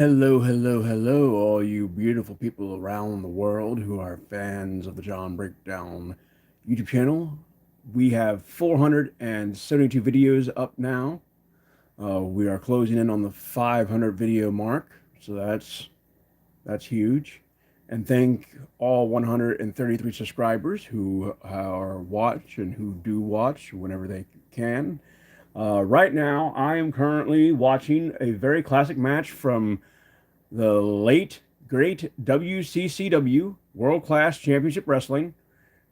Hello, hello, hello, all you beautiful people around the world who are fans of the John Breakdown YouTube channel. We have 472 videos up now. We are closing in on the 500 video mark, so that's huge. And thank all 133 subscribers who are watch and who do watch whenever they can. Right now, I am currently watching a very classic match from the late great WCCW World Class Championship Wrestling.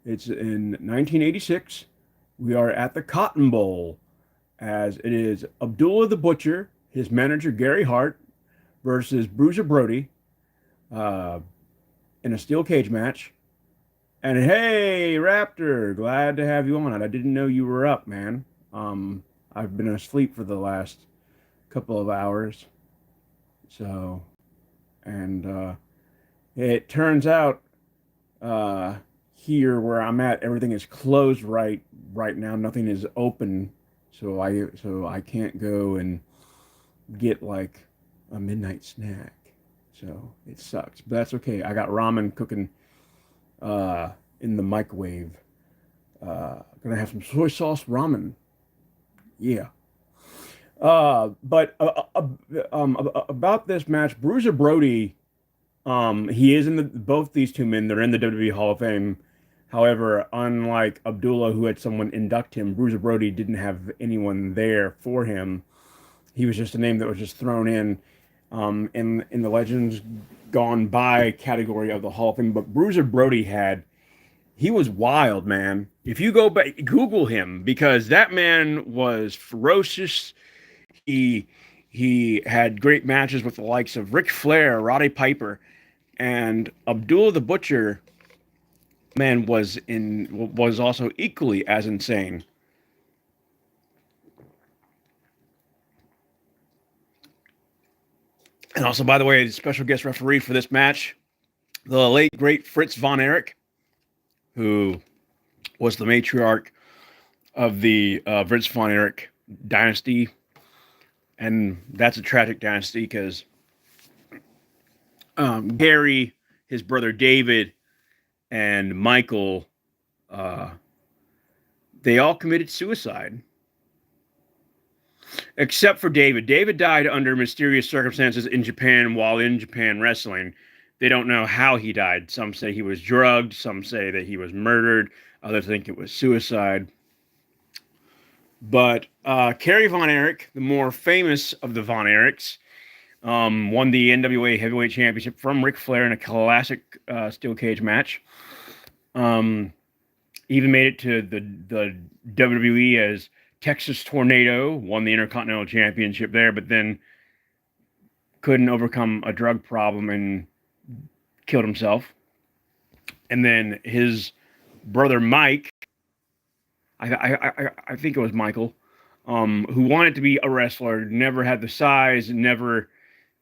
It's in 1986. We are at the Cotton Bowl as it is Abdullah the Butcher, his manager Gary Hart versus Bruiser Brody uh, in a steel cage match. And hey, Raptor, glad to have you on. I didn't know you were up, man. I've been asleep for the last couple of hours. So, and it turns out uh, here where I'm at, everything is closed right now. Nothing is open, so I can't go and get like a midnight snack. So it sucks, but that's okay. I got ramen cooking in the microwave. Gonna have some soy sauce ramen. Yeah. But about this match, Bruiser Brody. He is in both these two men. They're in the WWE Hall of Fame. However, unlike Abdullah, who had someone induct him, Bruiser Brody didn't have anyone there for him. He was just a name that was just thrown in the Legends Gone By category of the Hall of Fame. But Bruiser Brody he was wild, man. If you go back, Google him because that man was ferocious. He he had great matches with the likes of Ric Flair, Roddy Piper, and Abdullah the Butcher, man, was also equally as insane. And also, by the way, the special guest referee for this match, the late great Fritz von Erich, who was the matriarch of the Fritz von Erich dynasty, and that's a tragic dynasty because Gary, his brother David, and Michael, uh, they all committed suicide except for David. David died under mysterious circumstances in Japan while in Japan wrestling. They don't know how he died. Some say he was drugged, some say that he was murdered, others think it was suicide. But Kerry Von Erich, the more famous of the Von Erichs, won the NWA Heavyweight Championship from Ric Flair in a classic steel cage match. Um, Even made it to the WWE as Texas Tornado, won the Intercontinental Championship there, but then couldn't overcome a drug problem and killed himself. And then his brother Mike, I think it was Michael, who wanted to be a wrestler, never had the size, never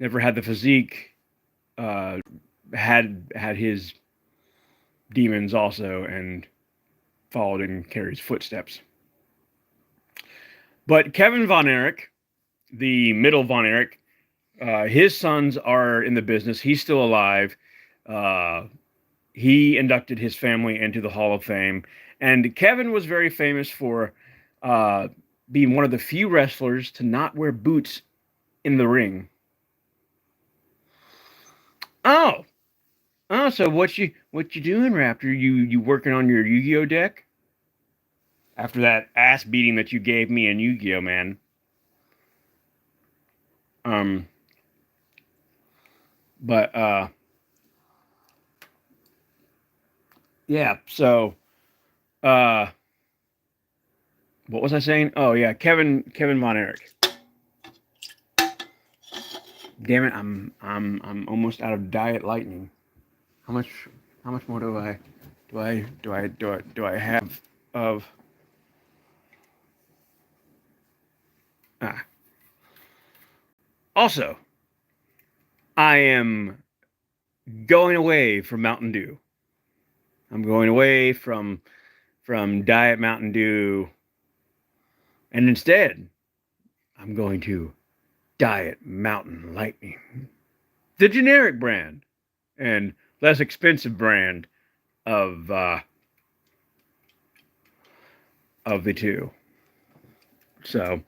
had the physique, uh, had his demons also, and followed in Kerry's footsteps. But Kevin Von Erich, the middle Von Erich, his sons are in the business. He's still alive. Uh, he inducted his family into the Hall of Fame. And Kevin was very famous for uh, being one of the few wrestlers to not wear boots in the ring. Oh, so what you doing, Raptor? You working on your Yu-Gi-Oh deck after that ass beating that you gave me in Yu-Gi-Oh, man? Um, but yeah. So uh, what was I saying? Oh yeah, Kevin Von Erich. Damn it, I'm almost out of Diet Lightning. How much how much more do I have of ah. Also, I am going away from Mountain Dew. I'm going away from Diet Mountain Dew, and instead I'm going to Diet Mountain Lightning. the generic brand and less expensive brand of the two. So,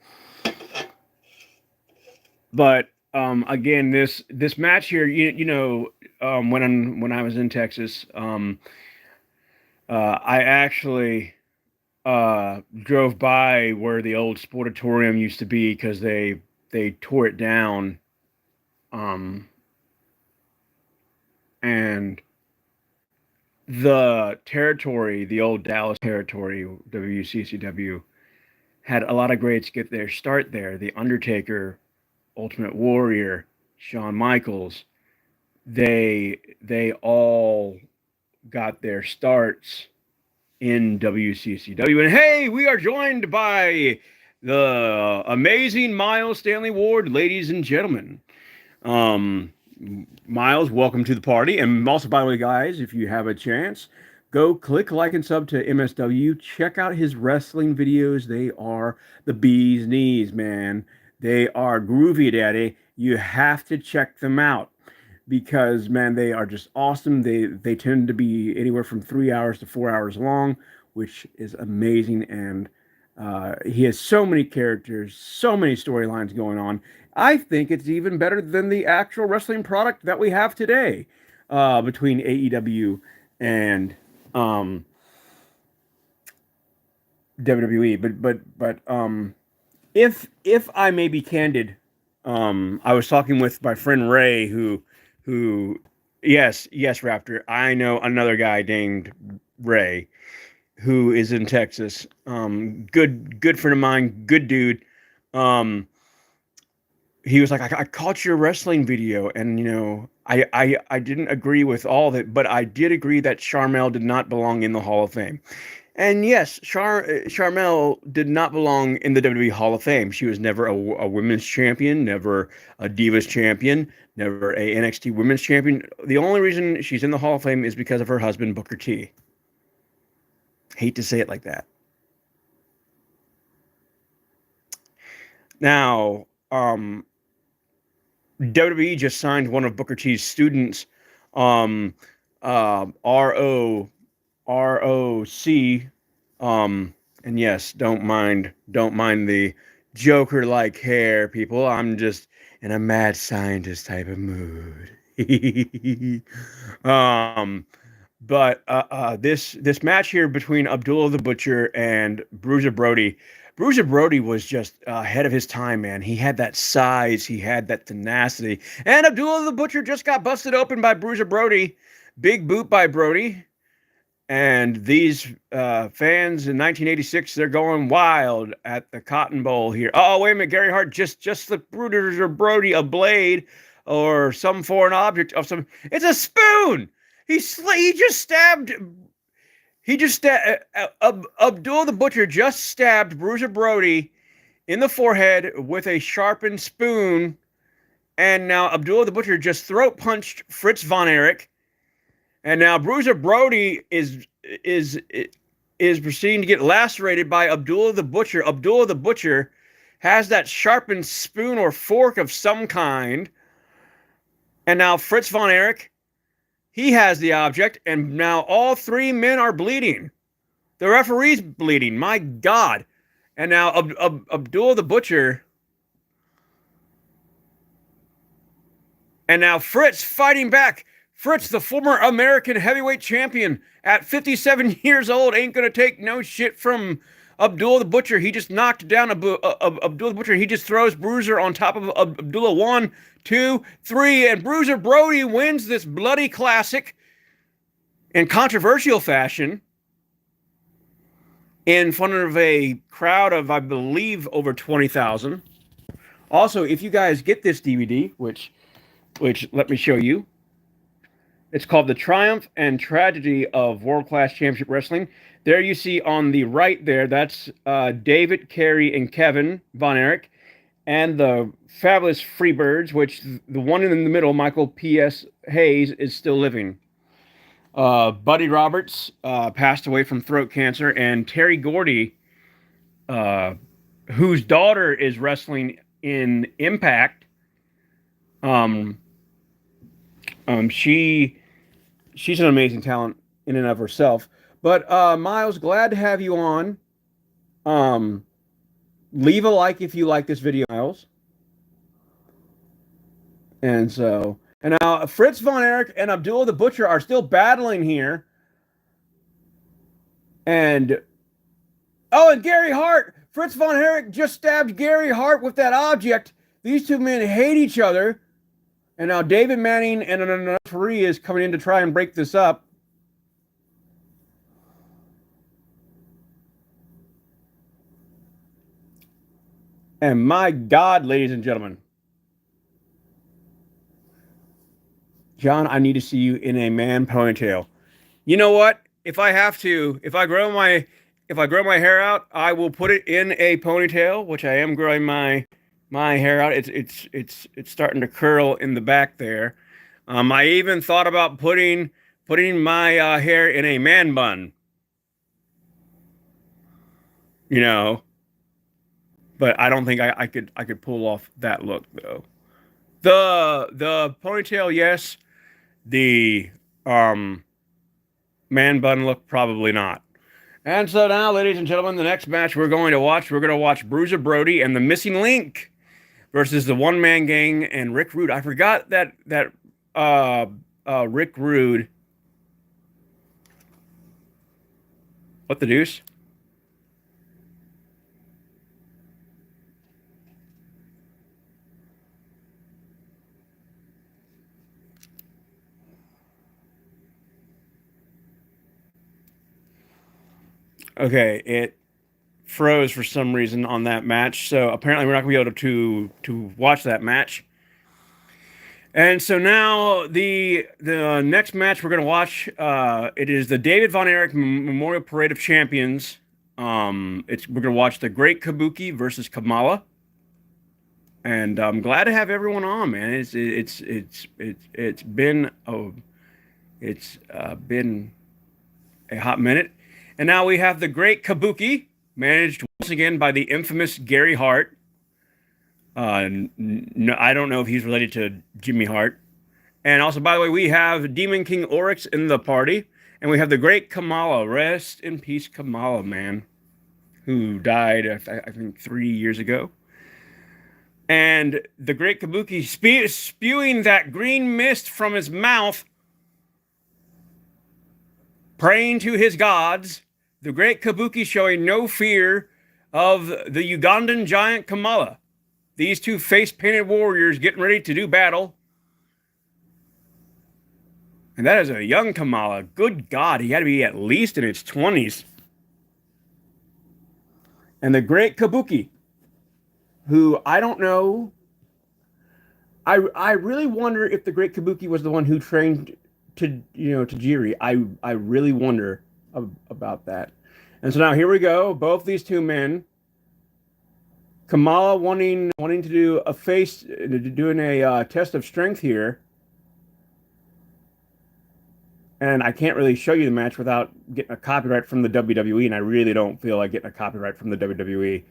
but again, this match here, when I was in Texas, I actually drove by where the old Sportatorium used to be because they tore it down, um, and the territory, the old Dallas territory, WCCW, had a lot of greats get their start there. The Undertaker, Ultimate Warrior, Shawn Michaels, they all got their starts in WCCW. And hey, we are joined by the amazing Miles Stanley Ward, ladies and gentlemen. Miles, welcome to the party. And also, by the way, guys, if you have a chance, go click like and sub to MSW. Check out his wrestling videos. They are the bee's knees, man. They are groovy, daddy. You have to check them out because, man, they are just awesome. They tend to be anywhere from 3 hours to 4 hours long, which is amazing. And he has so many characters, so many storylines going on. I think it's even better than the actual wrestling product that we have today, between AEW and WWE. But if I may be candid, I was talking with my friend Ray, who yes, Raptor, I know another guy named Ray who is in Texas. Good friend of mine, good dude. He was like, I caught your wrestling video, and I didn't agree with all of it, but I did agree that Sharmell did not belong in the Hall of Fame. And yes, Sharmell did not belong in the WWE Hall of Fame. She was never a women's champion, never a Divas champion, never a NXT women's champion. The only reason she's in the Hall of Fame is because of her husband, Booker T. Hate to say it like that. Now, WWE just signed one of Booker T's students, ROC, and yes, don't mind the Joker-like hair, people. I'm just in a mad scientist type of mood. But this match here between Abdullah the Butcher and Bruiser Brody. Bruiser Brody was just ahead of his time, man. He had that size, he had that tenacity, and Abdullah the Butcher just got busted open by Bruiser Brody. Big boot by Brody. And these fans in 1986, they're going wild at the Cotton Bowl here. Oh, wait a minute, Gary Hart just the Bruiser Brody a blade or some foreign object of some. It's a spoon. He just stabbed. Abdullah the Butcher just stabbed Bruiser Brody in the forehead with a sharpened spoon, and now Abdullah the Butcher just throat punched Fritz Von Erich. And now Bruiser Brody is proceeding to get lacerated by Abdullah the Butcher. Abdullah the Butcher has that sharpened spoon or fork of some kind. And now Fritz Von Erich, he has the object. And now all three men are bleeding. The referee's bleeding. My God. And now Abdullah the Butcher. And now Fritz fighting back. Fritz, the former American heavyweight champion at 57 years old, ain't going to take no shit from Abdullah the Butcher. He just knocked down Abdullah the Butcher. He just throws Bruiser on top of Abdullah. 1, 2, 3. And Bruiser Brody wins this bloody classic in controversial fashion in front of a crowd of, I believe, over 20,000. Also, if you guys get this DVD, which let me show you, it's called The Triumph and Tragedy of World Class Championship Wrestling. There you see on the right there, that's David, Kerry, and Kevin Von Erich. And the Fabulous Freebirds, which the one in the middle, Michael P.S. Hayes, is still living. Buddy Roberts passed away from throat cancer. And Terry Gordy, whose daughter is wrestling in Impact, She's an amazing talent in and of herself. But Miles, glad to have you on. Um, Leave a like if you like this video, Miles. And now Fritz von Erich and Abdullah the Butcher are still battling here. And and Gary Hart. Fritz von Erich just stabbed Gary Hart with that object. These two men hate each other. And now David Manning and an referee is coming in to try and break this up. And my God, ladies and gentlemen, John, I need to see you in a man ponytail. You know what? If I grow my hair out, I will put it in a ponytail, which I am growing my hair out. It's starting to curl in the back there. I even thought about putting my hair in a man bun. You know, but I don't think I could pull off that look though. The ponytail, yes. The man bun look, probably not. And so now, ladies and gentlemen, the next match we're going to watch Bruiser Brody and the Missing Link versus the One Man Gang and Rick Rude. I forgot that Rick Rude. What the deuce? Okay, it froze for some reason on that match, so apparently we're not going to be able to watch that match. And so now the next match we're going to watch, it is the David Von Erich Memorial Parade of Champions. We're going to watch the Great Kabuki versus Kamala. And I'm glad to have everyone on, man. It's been a hot minute. And now we have the Great Kabuki, managed once again by the infamous Gary Hart. No, I don't know if he's related to Jimmy Hart. And also, by the way, we have Demon King Oryx in the party. And we have the Great Kamala. Rest in peace, Kamala, man. Who died, I think, 3 years ago. And the Great Kabuki spewing that green mist from his mouth, praying to his gods. The Great Kabuki showing no fear of the Ugandan giant Kamala. These two face-painted warriors getting ready to do battle. And that is a young Kamala. Good God, he had to be at least in his 20s. And the Great Kabuki, who I don't know. I really wonder if the Great Kabuki was the one who trained to Tajiri. I really wonder about that. And so now here we go. Both these two men. Kamala wanting to do doing a test of strength here. And I can't really show you the match without getting a copyright from the WWE, and I really don't feel like getting a copyright from the WWE.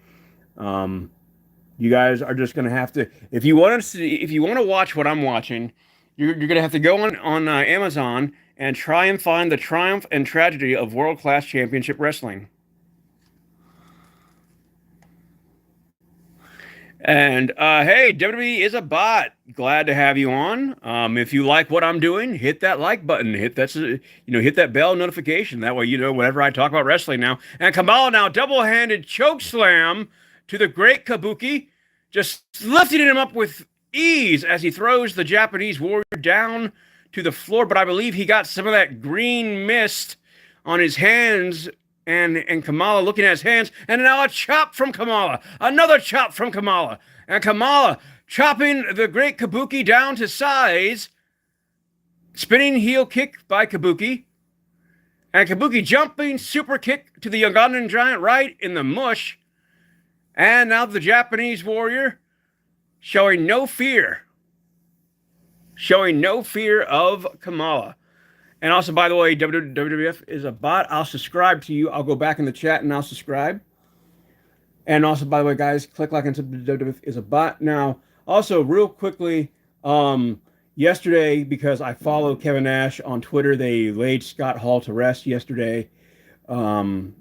You guys are just going to have to, if you want to watch what I'm watching, you're going to have to go on Amazon and try and find the Triumph and Tragedy of World Class Championship Wrestling. And hey, WWE is a bot. Glad to have you on. If you like what I'm doing, hit that like button. Hit that bell notification. That way you know whenever I talk about wrestling now. And Kamala now double-handed choke slam to the Great Kabuki, just lifting him up with ease as he throws the Japanese warrior down to the floor. But I believe he got some of that green mist on his hands, and Kamala looking at his hands, and now a chop from Kamala, another chop from Kamala, and Kamala chopping the Great Kabuki down to size, spinning heel kick by Kabuki, and Kabuki jumping super kick to the Ugandan giant right in the mush. And now the Japanese warrior showing no fear of Kamala. And also, by the way, WWF is a bot. I'll subscribe to you. I'll go back in the chat and I'll subscribe. And also, by the way, guys, click like and subscribe. WWF is a bot. Now, also, real quickly, yesterday, because I follow Kevin Nash on Twitter, they laid Scott Hall to rest yesterday. Um,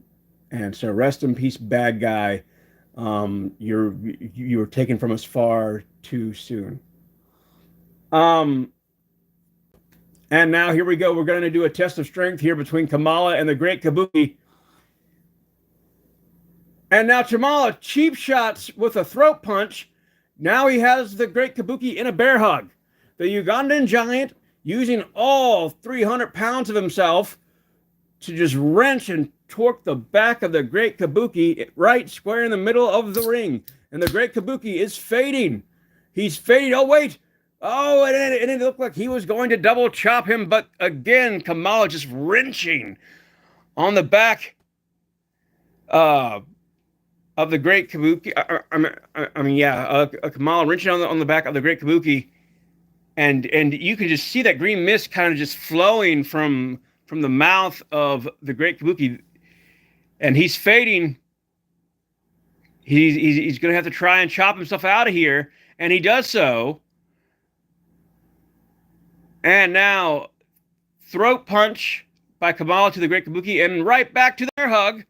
and so rest in peace, bad guy. You were taken from us far too soon. Um, and now here we go. We're going to do a test of strength here between Kamala and the Great Kabuki. And now Kamala cheap shots with a throat punch. Now he has the Great Kabuki in a bear hug. The Ugandan giant using all 300 pounds of himself to just wrench and torque the back of the Great Kabuki right square in the middle of the ring. And the Great Kabuki is fading. He's fading. Oh, wait. Oh, and it looked like he was going to double chop him. But again, Kamala just wrenching on the back of the Great Kabuki. Kamala wrenching on the back of the Great Kabuki. And you can just see that green mist kind of just flowing from the mouth of the Great Kabuki, and he's fading. He's going to have to try and chop himself out of here, and he does so. And now, throat punch by Kamala to the Great Kabuki, and right back to their hug.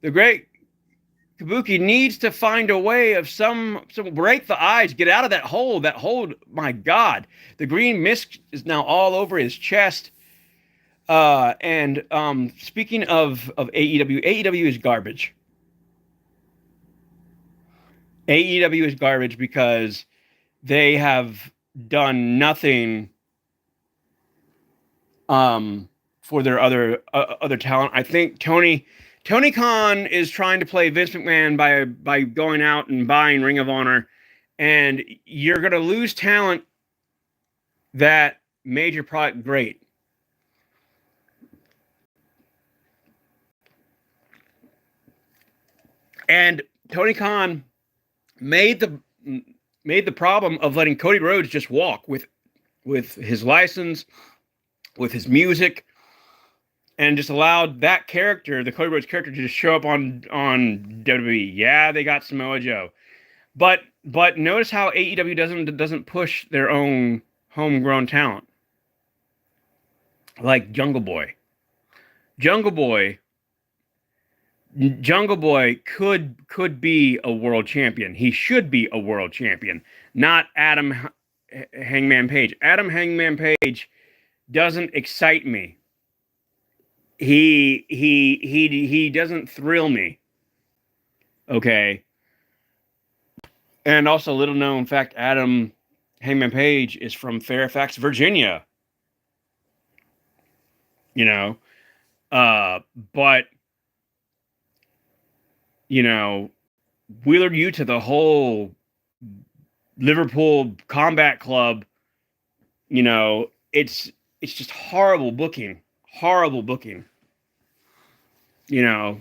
The Great Kabuki needs to find a way of some break the ice, get out of that hold. That hold, my God, the green mist is now all over his chest. Speaking of AEW is garbage. AEW is garbage because they have done nothing for their other talent. I think Tony Khan is trying to play Vince McMahon by going out and buying Ring of Honor, and you're going to lose talent that made your product great. And Tony Khan made the problem of letting Cody Rhodes just walk with his license, with his music, and just allowed that character, the Cody Rhodes character, to just show up on WWE. Yeah, they got Samoa Joe, but notice how AEW doesn't push their own homegrown talent, like Jungle Boy. Jungle Boy could be a world champion. He should be a world champion, not Adam Hangman Page. Adam Hangman Page doesn't excite me. He doesn't thrill me. Okay. And also, little known fact, Adam Hangman Page is from Fairfax, Virginia. You know, but you know, Wheeler Yuta, the whole Liverpool Combat Club, you know, it's just horrible booking. You know,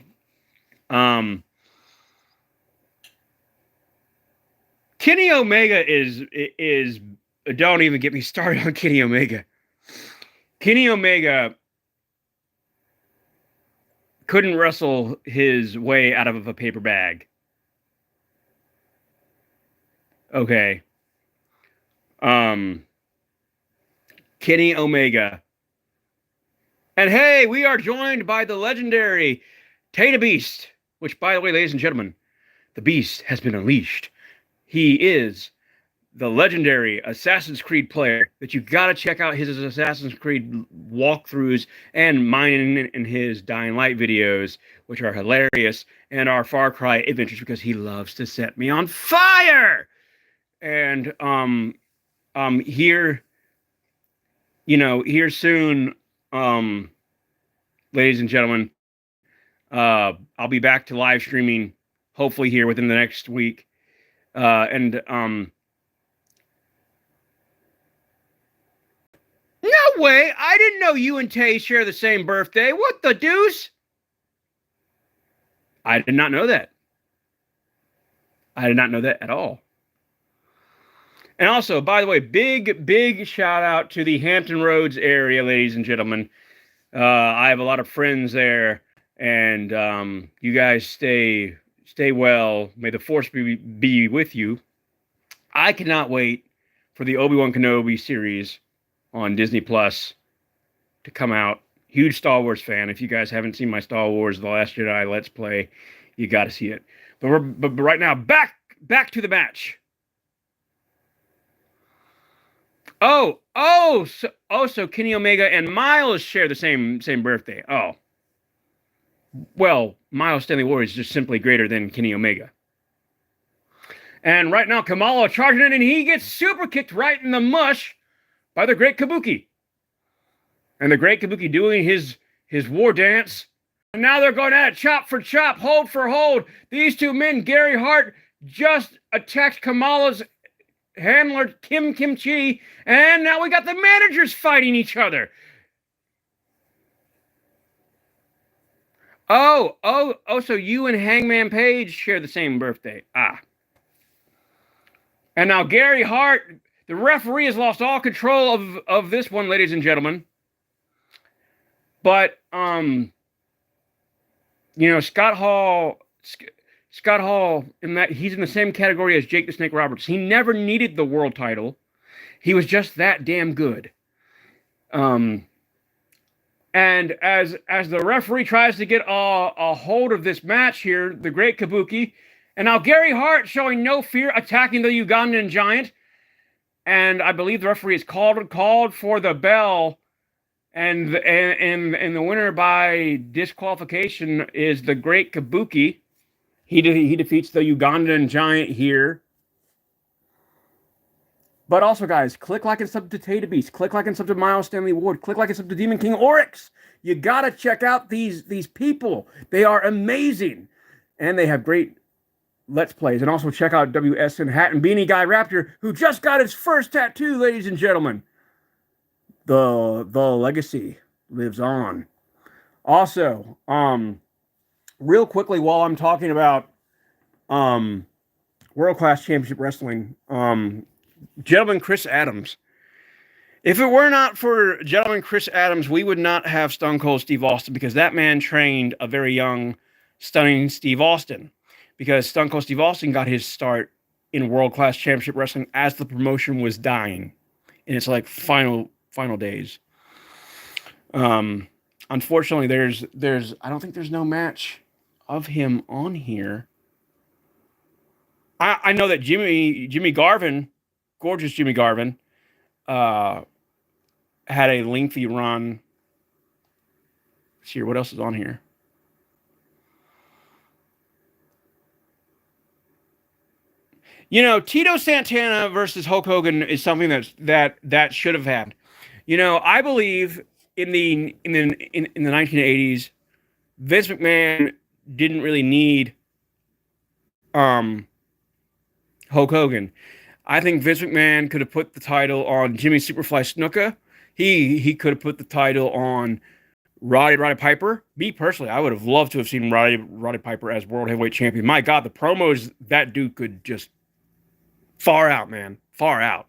Kenny Omega is don't even get me started on Kenny Omega. Kenny Omega couldn't wrestle his way out of a paper bag. Okay. Kenny Omega. And hey, we are joined by the legendary Tata Beast, which, by the way, ladies and gentlemen, the Beast has been unleashed. He is the legendary Assassin's Creed player that you got to check out his Assassin's Creed walkthroughs and mine in his Dying Light videos, which are hilarious, and our Far Cry adventures, because he loves to set me on fire. And here soon, ladies and gentlemen, I'll be back to live streaming, hopefully here within the next week. No way! I didn't know you and Tay share the same birthday. What the deuce? I did not know that. I did not know that at all. And also, by the way, big shout out to the Hampton Roads area, ladies and gentlemen. I have a lot of friends there, and you guys stay well. May the force be with you. I cannot wait for the Obi-Wan Kenobi series on Disney Plus to come out. Huge Star Wars fan. If you guys haven't seen my Star Wars The Last Jedi Let's Play, you got to see it. But right now, back to the match. So Kenny Omega and Miles share the same birthday. Oh. Well, Miles Stanley Ward is just simply greater than Kenny Omega. And right now, Kamala charging in, and he gets super kicked right in the mush by the Great Kabuki. And the Great Kabuki doing his war dance. And now they're going at it, chop for chop, hold for hold. These two men, Gary Hart, just attacked Kamala's handler, Kim Chi, and now we got the managers fighting each other. So you and Hangman Page share the same birthday. And now Gary Hart, the referee, has lost all control of this one, ladies and gentlemen. But, Scott Hall, he's in the same category as Jake the Snake Roberts. He never needed the world title. He was just that damn good. And as the referee tries to get a hold of this match here, the Great Kabuki, and now Gary Hart showing no fear, attacking the Ugandan Giant. And I believe the referee is called for the bell. And the winner by disqualification is the Great Kabuki. He defeats the Ugandan Giant here. But also, guys, click like and sub to Tata Beast. Click like and sub to Miles Stanley Ward. Click like and sub to Demon King Oryx. You gotta check out these people. They are amazing, and they have great Let's Plays. And also check out WSN Hat and Beanie Guy Raptor, who just got his first tattoo, ladies and gentlemen. The legacy lives on. Also, real quickly, while I'm talking about World Class Championship Wrestling, Gentleman Chris Adams. If it were not for Gentleman Chris Adams, we would not have Stone Cold Steve Austin, because that man trained a very young, stunning Steve Austin. Because Stone Cold Steve Austin got his start in World Class Championship Wrestling as the promotion was dying in its like final days. Unfortunately, I don't think there's no match of him on here. I know that Jimmy Garvin, gorgeous Jimmy Garvin, had a lengthy run. Let's see here, what else is on here? Tito Santana versus Hulk Hogan is something that should have happened. I believe in the 1980s, Vince McMahon didn't really need Hulk Hogan. I think Vince McMahon could have put the title on Jimmy Superfly Snuka. He could have put the title on Roddy Piper. Me personally, I would have loved to have seen Roddy Piper as World Heavyweight Champion. My God, the promos that dude could just far out, man. Far out.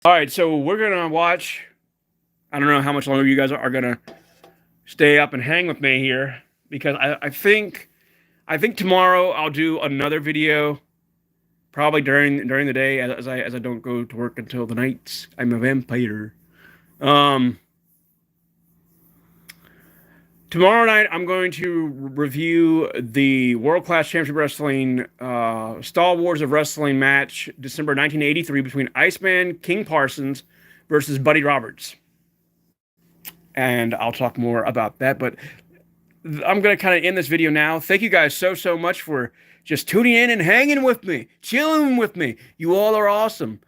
All right, so we're going to watch. I don't know how much longer you guys are going to stay up and hang with me here, because I think tomorrow I'll do another video, probably during the day, as I don't go to work until the nights. I'm a vampire. Tomorrow night, I'm going to review the World Class Championship Wrestling Star Wars of Wrestling match, December 1983, between Iceman King Parsons versus Buddy Roberts. And I'll talk more about that, but I'm going to kind of end this video now. Thank you guys so much for just tuning in and hanging with me, chilling with me. You all are awesome.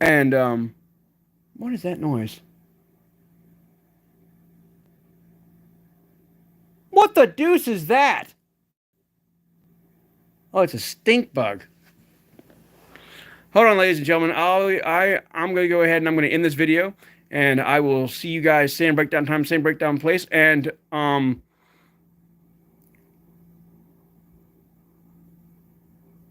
And, what is that noise? What the deuce is that? Oh, it's a stink bug. Hold on, ladies and gentlemen. I'm going to go ahead and I'm going to end this video. And I will see you guys same breakdown time, same breakdown place. And